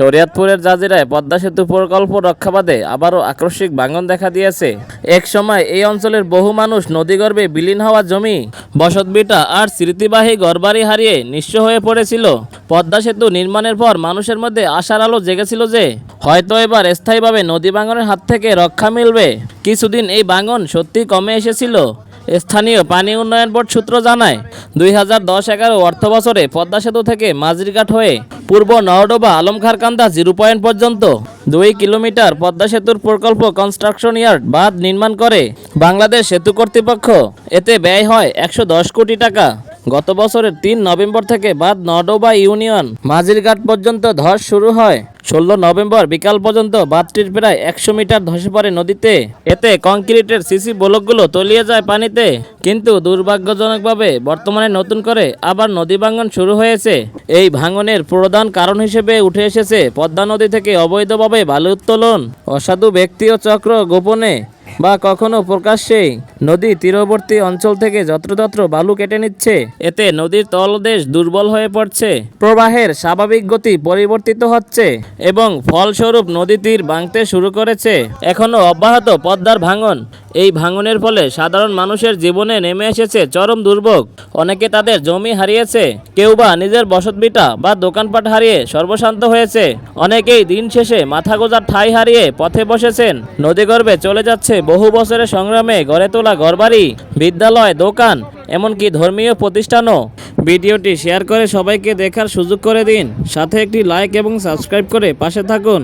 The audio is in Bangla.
শরীয়তপুরের জাজিরায় পদ্মা সেতু প্রকল্প রক্ষাবাদে আবারও আকস্মিক ভাঙন দেখা দিয়েছে। এক সময় এই অঞ্চলের বহু মানুষ নদীগর্ভে বিলীন হওয়া জমি, বসতভিটা আর স্মৃতিবাহী ঘরবাড়ি হারিয়ে নিঃস্ব হয়ে পড়েছিল। পদ্মা সেতু নির্মাণের পর মানুষের মধ্যে আশার আলো জেগেছিল যে হয়তো এবার স্থায়ীভাবে নদী ভাঙনের হাত থেকে রক্ষা মিলবে। কিছুদিন এই ভাঙন সত্যি কমে এসেছিল। স্থানীয় পানি উন্নয়ন বোর্ড সূত্র জানায়, 2010-11 অর্থবছরে পদ্মা সেতু থেকে মাঝিরঘাট হয়ে পূর্ব নওডোবা আলমখারকান্দা জিরো পয়েন্ট পর্যন্ত 2 কিলোমিটার পদ্মা সেতুর প্রকল্প কনস্ট্রাকশন ইয়ার্ড বাঁধ নির্মাণ করে বাংলাদেশ সেতু কর্তৃপক্ষ। এতে ব্যয় হয় 110 কোটি টাকা। গত বছরের 3 নভেম্বর থেকে বাঁধ নওডোবা ইউনিয়ন মাঝিরঘাট পর্যন্ত ধস শুরু হয়। 16 নভেম্বর বিকাল পর্যন্ত বাঁধটির প্রায় 100 মিটার ধসে পড়ে নদীতে। এতে কংক্রিটের সিসি ব্লকগুলো তলিয়ে যায় পানিতে। কিন্তু দুর্ভাগ্যজনকভাবে বর্তমানে নতুন করে আবার নদী ভাঙন শুরু হয়েছে। এই ভাঙনের প্রধান কারণ হিসেবে উঠে এসেছে পদ্মা নদী থেকে অবৈধভাবে বালু উত্তোলন, অসাধু ব্যক্তি ও চক্র গোপনে বা কখনো প্রকাশ্যেই নদী তীরবর্তী অঞ্চল থেকে যত্রতত্র বালু কেটে নিচ্ছে। এতে নদীর তলদেশ দুর্বল হয়ে পড়ছে, প্রবাহের স্বাভাবিক গতি পরিবর্তিত হচ্ছে এবং ফলস্বরূপ নদী তীর ভাঙতে শুরু করেছে। এখনো অব্যাহত পদ্মার ভাঙন। এই ভাঙনের ফলে সাধারণ মানুষের জীবনে নেমে এসেছে চরম দুর্ভোগ। অনেকে তাদের জমি হারিয়েছে, কেউ বা নিজের বসতভিটা বা দোকানপাট হারিয়ে সর্বশান্ত হয়েছে। অনেকেই দিন শেষে মাথা গোঁজার ঠাঁই হারিয়ে পথে বসেছেন। নদীগর্ভে চলে যাচ্ছে বহু বছরের সংগ্রামে গড়ে তোলা ঘরবাড়ি, বিদ্যালয়, দোকান, এমনকি ধর্মীয় প্রতিষ্ঠানও। ভিডিওটি শেয়ার করে সবাইকে দেখার সুযোগ করে দিন। সাথে একটি লাইক এবং সাবস্ক্রাইব করে পাশে থাকুন।